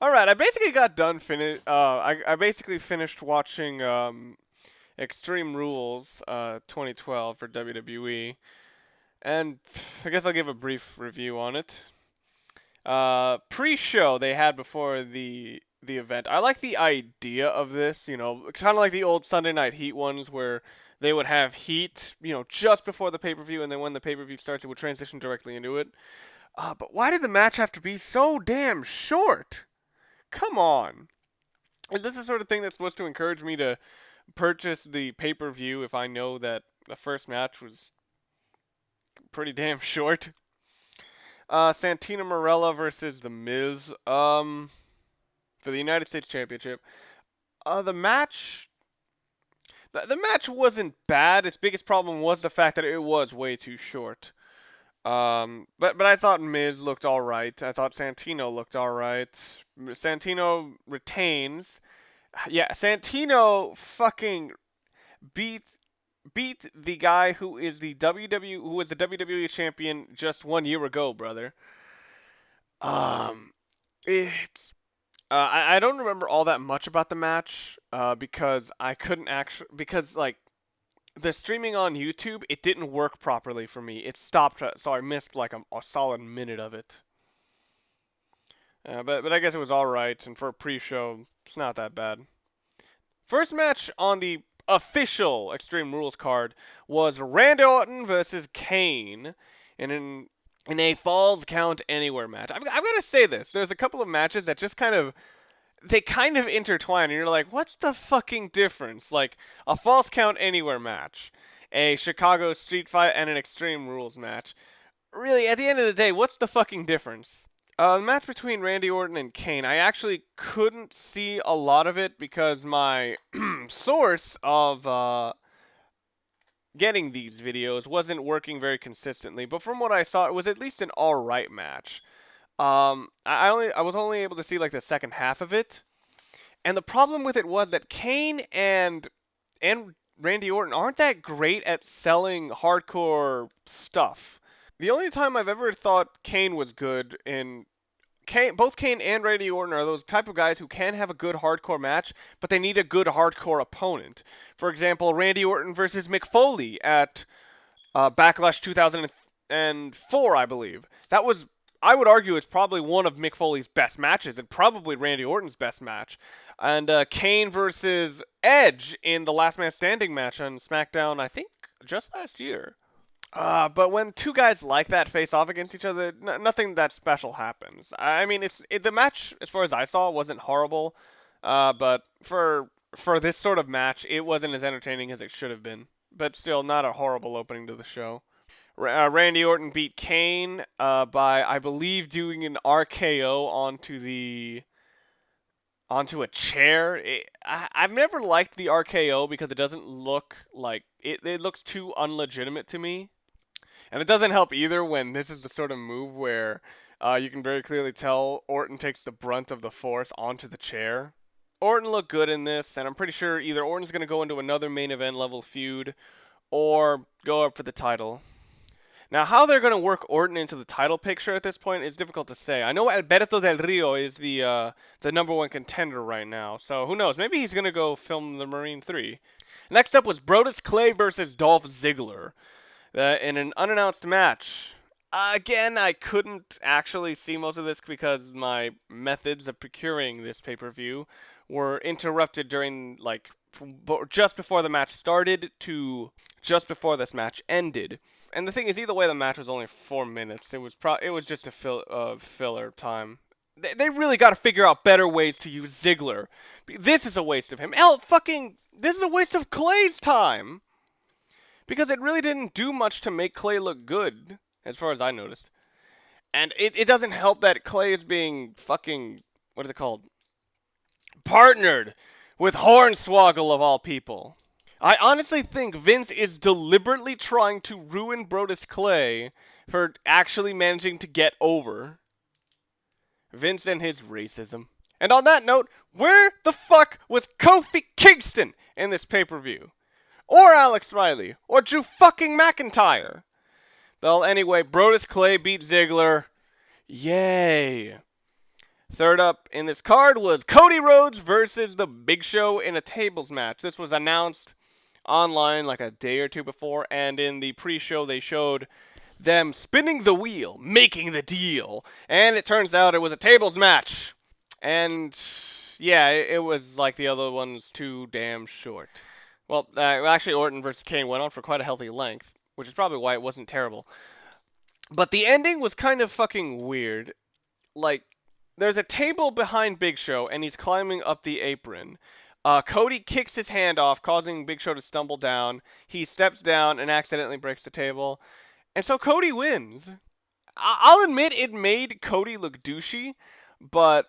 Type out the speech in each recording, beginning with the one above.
All right, I basically got done I basically finished watching Extreme Rules 2012 for WWE, and I guess I'll give a brief review on it. Pre-show they had before the event. I like the idea of this, kind of like the old Sunday Night Heat ones where they would have heat, just before the pay-per-view, and then when the pay-per-view starts, it would transition directly into it. But why did the match have to be so damn short? Come on. Is this the sort of thing that's supposed to encourage me to purchase the pay-per-view if I know that the first match was pretty damn short? Santino Marella versus The Miz, for the United States Championship. The match, the match wasn't bad. Its biggest problem was the fact that it was way too short. But I thought Miz looked all right. I thought Santino looked all right. Santino retains. Yeah, Santino fucking beat the guy who is the who was the WWE champion just 1 year ago, brother. It's I don't remember all that much about the match because I couldn't actually because like the streaming on YouTube it didn't work properly for me. It stopped, so I missed like a solid minute of it. But I guess it was all right, and for a pre-show, it's not that bad. First match on the official Extreme Rules card was Randy Orton versus Kane in a Falls Count Anywhere match. I've got to say this. There's a couple of matches that just they kind of intertwine, and you're like, what's the fucking difference? Like a Falls Count Anywhere match, a Chicago Street Fight, and an Extreme Rules match. Really, at the end of the day, what's the fucking difference? The match between Randy Orton and Kane, I actually couldn't see a lot of it because my source of getting these videos wasn't working very consistently. But from what I saw, it was at least an alright match. I was only able to see like the second half of it, and the problem with it was that Kane and Randy Orton aren't that great at selling hardcore stuff. The only time I've ever thought Kane was good in both Kane and Randy Orton are those type of guys who can have a good hardcore match, but they need a good hardcore opponent. For example, Randy Orton versus Mick Foley at Backlash 2004, I believe. That was, I would argue, it's probably one of Mick Foley's best matches, and probably Randy Orton's best match. And Kane versus Edge in the Last Man Standing match on SmackDown, I think, just last year. But when two guys like that face off against each other, nothing that special happens. I mean, the match, as far as I saw, wasn't horrible. But for this sort of match, it wasn't as entertaining as it should have been. But still, not a horrible opening to the show. Randy Orton beat Kane by, I believe, doing an RKO onto a chair. I've never liked the RKO because it doesn't look like it looks too unlegitimate to me. And it doesn't help either when this is the sort of move where you can very clearly tell Orton takes the brunt of the force onto the chair. Orton looked good in this, and I'm pretty sure either Orton's going to go into another main event level feud or go up for the title. Now, how they're going to work Orton into the title picture at this point is difficult to say. I know Alberto Del Rio is the number one contender right now, so who knows? Maybe he's going to go film the Marine 3. Next up was Brodus Clay versus Dolph Ziggler. In an unannounced match. Again, I couldn't actually see most of this because my methods of procuring this pay-per-view were interrupted during, just before the match started to just before this match ended. And the thing is, either way, the match was only 4 minutes. It was just a filler time. They really got to figure out better ways to use Ziggler. This is a waste of him. This is a waste of Clay's time. Because it really didn't do much to make Clay look good, as far as I noticed. And it doesn't help that Clay is being fucking, what is it called? Partnered with Hornswoggle of all people. I honestly think Vince is deliberately trying to ruin Brodus Clay for actually managing to get over. Vince and his racism. And on that note, where the fuck was Kofi Kingston in this pay-per-view? Or Alex Riley, or Drew fucking McIntyre. Well, anyway, Brodus Clay beat Ziggler. Yay. Third up in this card was Cody Rhodes versus The Big Show in a tables match. This was announced online like a day or two before, and in the pre-show they showed them spinning the wheel, making the deal, and it turns out it was a tables match. And yeah, it was like the other ones too damn short. Well, actually, Orton versus Kane went on for quite a healthy length, which is probably why it wasn't terrible. But the ending was kind of fucking weird. Like, there's a table behind Big Show, and he's climbing up the apron. Cody kicks his hand off, causing Big Show to stumble down. He steps down and accidentally breaks the table. And so Cody wins. I'll admit it made Cody look douchey, but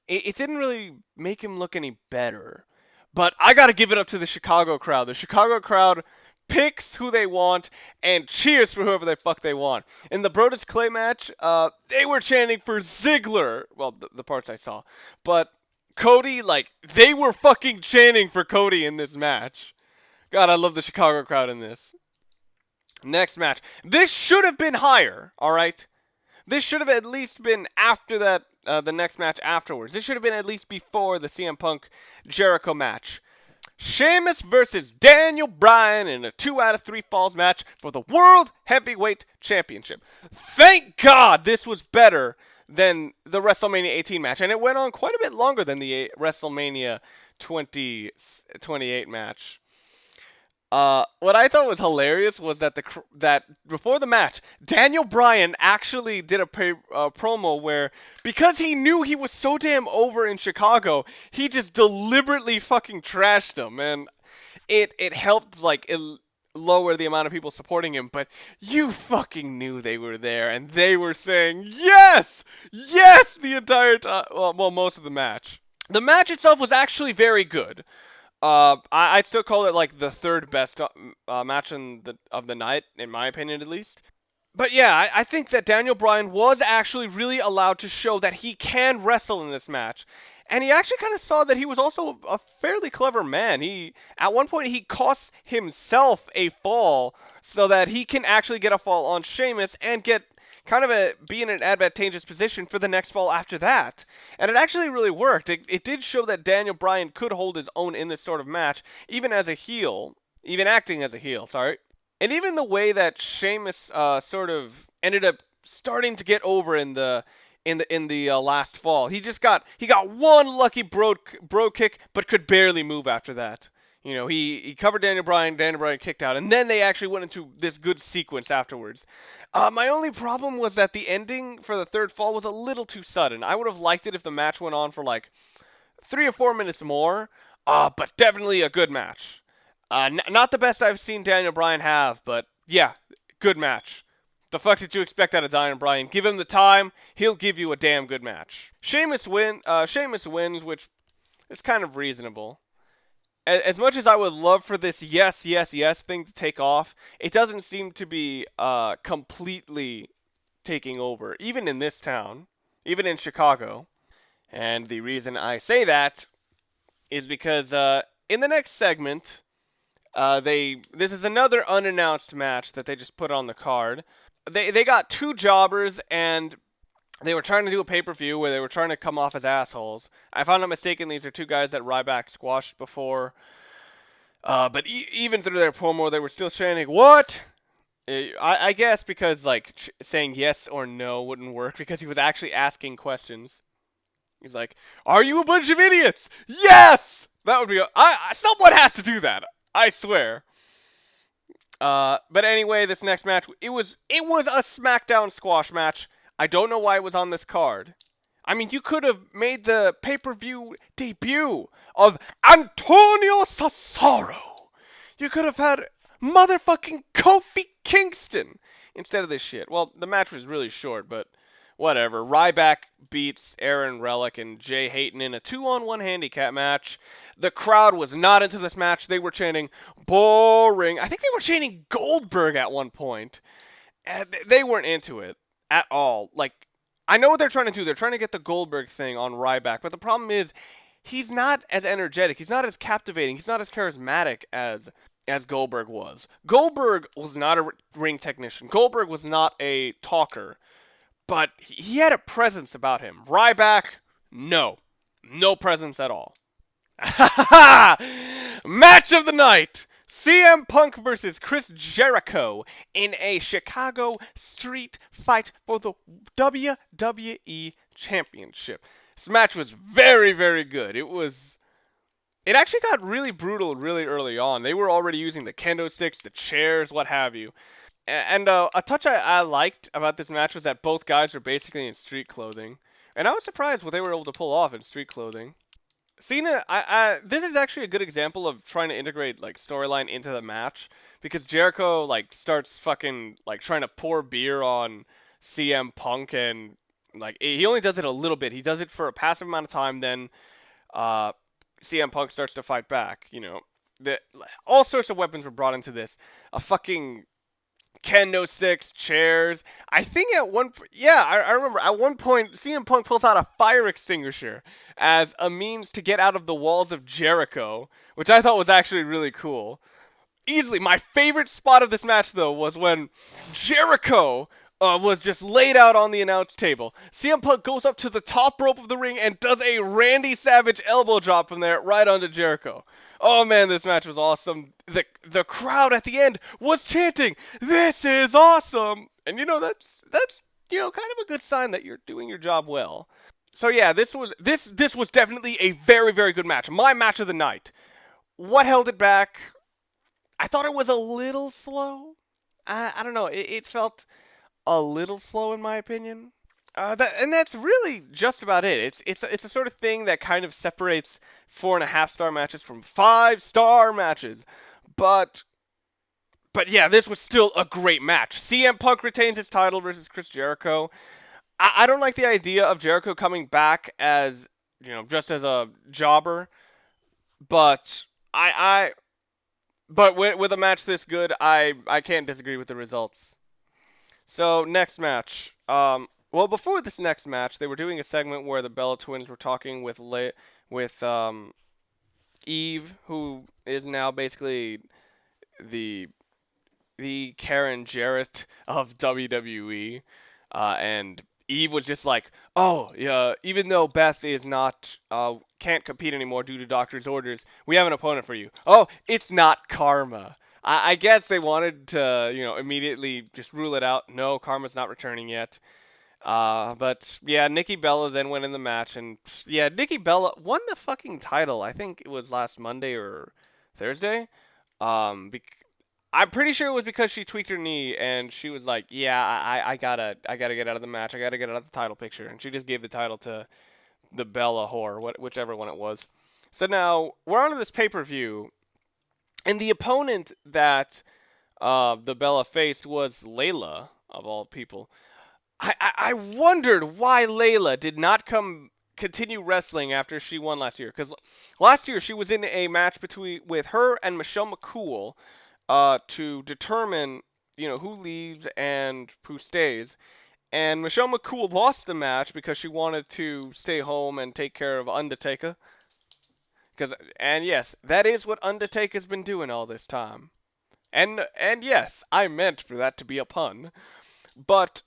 it didn't really make him look any better. But I gotta give it up to the Chicago crowd. The Chicago crowd picks who they want and cheers for whoever the fuck they want. In the Brodus Clay match, they were chanting for Ziggler. Well, the parts I saw. But Cody, like, they were fucking chanting for Cody in this match. God, I love the Chicago crowd in this. Next match. This should have been higher, alright? This should have at least been after that, the next match afterwards. This should have been at least before the CM Punk Jericho match. Sheamus versus Daniel Bryan in a 2 out of 3 falls match for the World Heavyweight Championship. Thank God this was better than the WrestleMania 18 match, and it went on quite a bit longer than the WrestleMania 28 match. What I thought was hilarious was that that before the match, Daniel Bryan actually did a promo where, because he knew he was so damn over in Chicago, he just deliberately fucking trashed him, and it helped like lower the amount of people supporting him. But you fucking knew they were there, and they were saying yes, yes the entire time. Well, most of the match. The match itself was actually very good. I'd still call it like the third best match of the night, in my opinion at least. But yeah, I think that Daniel Bryan was actually really allowed to show that he can wrestle in this match. And he actually kind of saw that he was also a fairly clever man. At one point, he costs himself a fall so that he can actually get a fall on Sheamus and get kind of be in an advantageous position for the next fall after that. And it actually really worked. It did show that Daniel Bryan could hold his own in this sort of match, even as a heel, even acting as a heel, sorry. And even the way that Sheamus sort of ended up starting to get over in the last fall. He got one lucky bro kick, but could barely move after that. You know, he covered Daniel Bryan kicked out, and then they actually went into this good sequence afterwards. My only problem was that the ending for the third fall was a little too sudden. I would have liked it if the match went on for like 3 or 4 minutes more, but definitely a good match. Not the best I've seen Daniel Bryan have, but yeah, good match. The fuck did you expect out of Daniel Bryan? Give him the time, he'll give you a damn good match. Sheamus wins, which is kind of reasonable. As much as I would love for this yes thing to take off, it doesn't seem to be completely taking over, even in this town, even in Chicago. And the reason I say that is because in the next segment, this is another unannounced match that they just put on the card. They got 2 jobbers, and they were trying to do a pay-per-view where they were trying to come off as assholes. If I'm not mistaken, these are 2 guys that Ryback squashed before. But even through their promo, they were still chanting, "What?" I guess because, like, saying yes or no wouldn't work, because he was actually asking questions. He's like, "Are you a bunch of idiots?" Yes! That would be... someone has to do that. I swear. But anyway, this next match, it was a SmackDown squash match. I don't know why it was on this card. I mean, you could have made the pay-per-view debut of Antonio Cesaro. You could have had motherfucking Kofi Kingston instead of this shit. Well, the match was really short, but whatever. Ryback beats Aaron Relic and Jay Hatton in a 2-on-1 handicap match. The crowd was not into this match. They were chanting, "Boring." I think they were chanting Goldberg at one point. And they weren't into it at all. Like, I know what they're trying to do. They're trying to get the Goldberg thing on Ryback, but the problem is he's not as energetic. He's not as captivating. He's not as charismatic as Goldberg was. Goldberg was not a ring technician. Goldberg was not a talker, but he had a presence about him. Ryback, No. No presence at all. Match of the night! CM Punk versus Chris Jericho in a Chicago street fight for the WWE Championship. This match was very, very good. It actually got really brutal really early on. They were already using the kendo sticks, the chairs, what have you. And a touch I liked about this match was that both guys were basically in street clothing. And I was surprised what they were able to pull off in street clothing. Cena, this is actually a good example of trying to integrate like storyline into the match because Jericho like starts fucking like trying to pour beer on CM Punk and like he only does it a little bit. He does it for a passive amount of time, then CM Punk starts to fight back. You know, all sorts of weapons were brought into this. A fucking kendo sticks, chairs. I think I remember at one point CM Punk pulls out a fire extinguisher as a means to get out of the walls of Jericho, which I thought was actually really cool. Easily, my favorite spot of this match, though, was when Jericho was just laid out on the announce table. CM Punk goes up to the top rope of the ring and does a Randy Savage elbow drop from there right onto Jericho. Oh man, this match was awesome. The crowd at the end was chanting, "This is awesome!" And you know that's kind of a good sign that you're doing your job well. So yeah, this was definitely a very, very good match. My match of the night. What held it back? I thought it was a little slow. I don't know. It felt a little slow in my opinion. And that's really just about it. It's a sort of thing that kind of separates 4.5-star matches from 5-star matches. But yeah, this was still a great match. CM Punk retains his title versus Chris Jericho. I don't like the idea of Jericho coming back as just as a jobber, but but with a match this good, I can't disagree with the results. So next match. Well, before this next match, they were doing a segment where the Bella Twins were talking with Eve, who is now basically the Karen Jarrett of WWE, and Eve was just like, "Oh, yeah, even though Beth is not can't compete anymore due to doctor's orders, we have an opponent for you. Oh, it's not Karma." I guess they wanted to, immediately just rule it out. No, Karma's not returning yet. But yeah, Nikki Bella then went in the match, and yeah, Nikki Bella won the fucking title. I think it was last Monday or Thursday. I'm pretty sure it was because she tweaked her knee, and she was like, "Yeah, I gotta get out of the match. I gotta get out of the title picture," and she just gave the title to the Bella whore, whichever one it was. So now we're on to this pay-per-view, and the opponent that the Bella faced was Layla, of all people. I wondered why Layla did not continue wrestling after she won last year. Because last year she was in a match with her and Michelle McCool to determine who leaves and who stays. And Michelle McCool lost the match because she wanted to stay home and take care of Undertaker. And yes, that is what Undertaker's been doing all this time. And yes, I meant for that to be a pun. But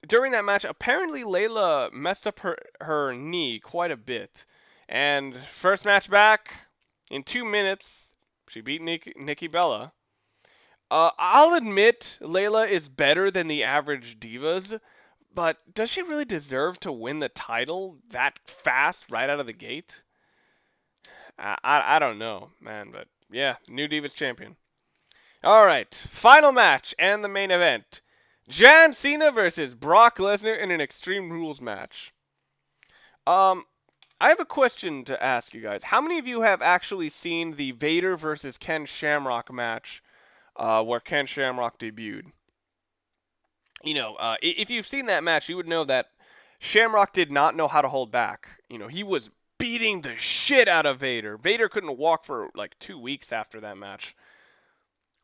during that match, apparently Layla messed up her knee quite a bit. And first match back, in 2 minutes, she beat Nikki Bella. I'll admit Layla is better than the average Divas, but does she really deserve to win the title that fast right out of the gate? I don't know, man, but yeah, new Divas champion. Alright, final match and the main event. John Cena versus Brock Lesnar in an Extreme Rules match. I have a question to ask you guys. How many of you have actually seen the Vader versus Ken Shamrock match where Ken Shamrock debuted? If you've seen that match, you would know that Shamrock did not know how to hold back. He was beating the shit out of Vader. Vader couldn't walk for like 2 weeks after that match.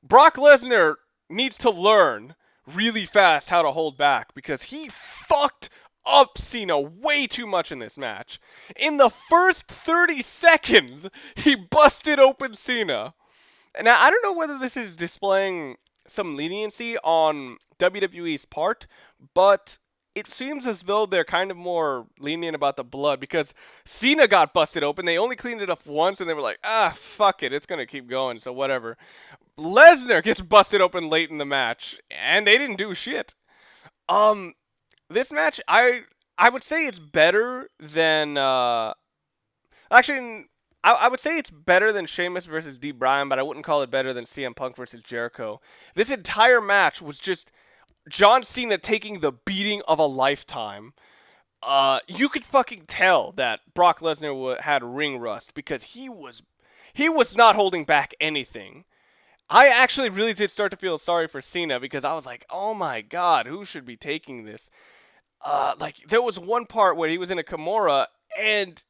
Brock Lesnar needs to learn really fast how to hold back because he fucked up Cena way too much in this match. In the first 30 seconds, he busted open Cena. Now, I don't know whether this is displaying some leniency on WWE's part, but it seems as though they're kind of more lenient about the blood because Cena got busted open. They only cleaned it up once, and they were like, fuck it, it's gonna keep going, so whatever. Lesnar gets busted open late in the match, and they didn't do shit. Um, this match, I would say it's better than actually. I would say it's better than Sheamus versus Bryan, but I wouldn't call it better than CM Punk versus Jericho. This entire match was just John Cena taking the beating of a lifetime. You could fucking tell that Brock Lesnar had ring rust because he was not holding back anything. I actually really did start to feel sorry for Cena because I was like, oh my god, who should be taking this? Like there was one part where he was in a Kimura and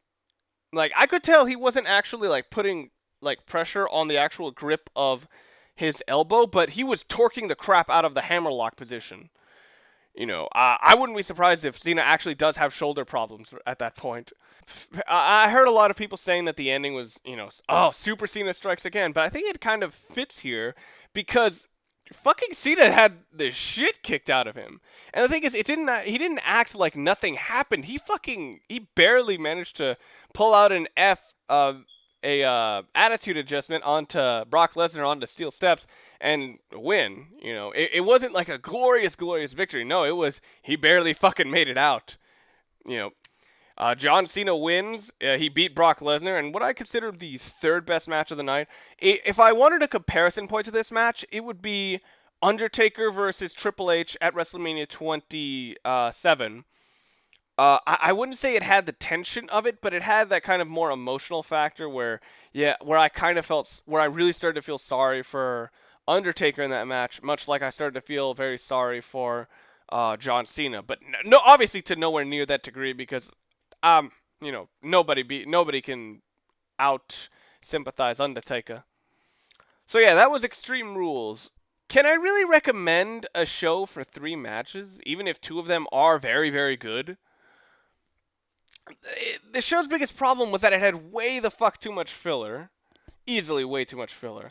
like I could tell he wasn't actually like putting like pressure on the actual grip of his elbow, but he was torquing the crap out of the hammerlock position. I wouldn't be surprised if Cena actually does have shoulder problems at that point. I heard a lot of people saying that the ending was, oh, Super Cena strikes again, but I think it kind of fits here because fucking Cena had the shit kicked out of him. And the thing is, he didn't act like nothing happened. He barely managed to pull out an attitude adjustment onto Brock Lesnar onto steel steps and win. It wasn't like a glorious victory. No, it was he barely fucking made it out. You know, John Cena wins. He beat Brock Lesnar, and what I consider the third best match of the night. If I wanted a comparison point to this match, it would be Undertaker versus Triple H at WrestleMania 27. I wouldn't say it had the tension of it, but it had that kind of more emotional factor where I really started to feel sorry for Undertaker in that match, much like I started to feel very sorry for John Cena. But no, obviously to nowhere near that degree because nobody can out sympathize Undertaker. So yeah, that was Extreme Rules. Can I really recommend a show for 3 matches, even if 2 of them are very, very good? The show's biggest problem was that it had way the fuck too much filler. Easily way too much filler.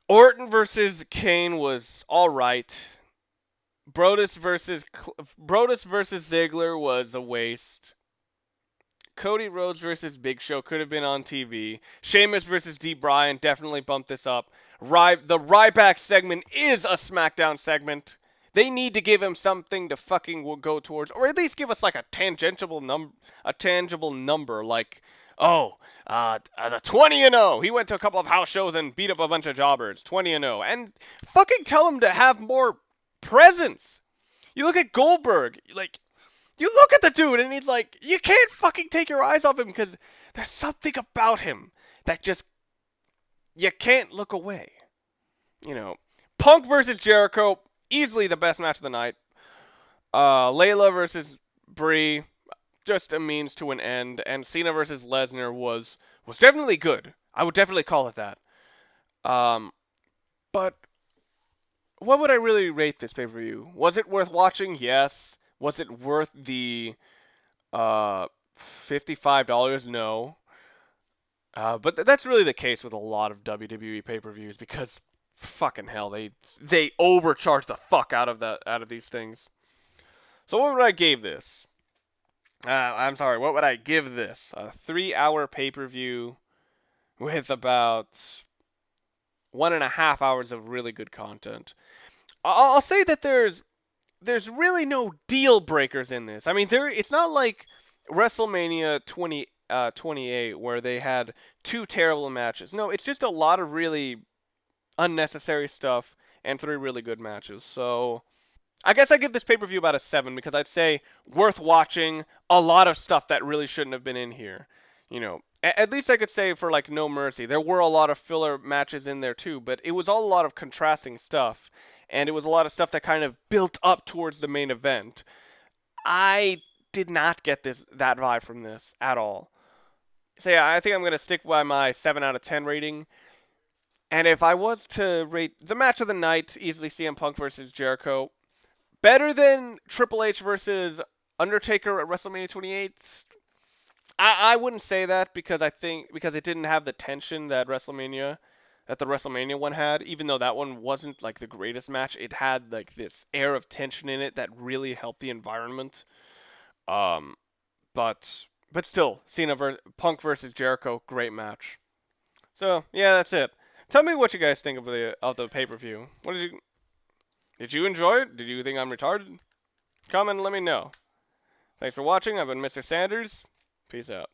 Orton versus Kane was alright. Brodus versus Ziggler was a waste. Cody Rhodes versus Big Show could have been on TV. Sheamus versus Bryan definitely bumped this up. The Ryback segment is a SmackDown segment. They need to give him something to fucking go towards, or at least give us like a tangible number, like, the 20-0. He went to a couple of house shows and beat up a bunch of jobbers, 20-0, and fucking tell him to have more presence. You look at Goldberg, like, you look at the dude, and he's like, you can't fucking take your eyes off him because there's something about him that just you can't look away. Punk versus Jericho. Easily the best match of the night. Layla versus Brie, just a means to an end. And Cena versus Lesnar was definitely good. I would definitely call it that. But what would I really rate this pay-per-view? Was it worth watching? Yes. Was it worth the $55? No. But that's really the case with a lot of WWE pay-per-views because fucking hell, they overcharge the fuck out of these things. So what would I give this? What would I give this? A 3-hour pay-per-view with about 1.5 hours of really good content. I'll say that there's really no deal breakers in this. I mean, it's not like WrestleMania 28 where they had 2 terrible matches. No, it's just a lot of really unnecessary stuff and 3 really good matches. So I guess I give this pay-per-view about a 7 because I'd say worth watching, a lot of stuff that really shouldn't have been in here. At least I could say for like No Mercy, there were a lot of filler matches in there too, but it was all a lot of contrasting stuff, and it was a lot of stuff that kind of built up towards the main event. I did not get that vibe from this at all. So yeah, I think I'm going to stick by my 7 out of 10 rating. And if I was to rate the match of the night, easily CM Punk versus Jericho. Better than Triple H versus Undertaker at WrestleMania 28. I wouldn't say that because it didn't have the tension that WrestleMania that the WrestleMania one had. Even though that one wasn't like the greatest match, it had like this air of tension in it that really helped the environment. Um, but still, Punk versus Jericho, great match. So yeah, that's it. Tell me what you guys think of the pay-per-view. What did you enjoy it? Did you think I'm retarded? Comment and let me know. Thanks for watching. I've been Mr. Sanders. Peace out.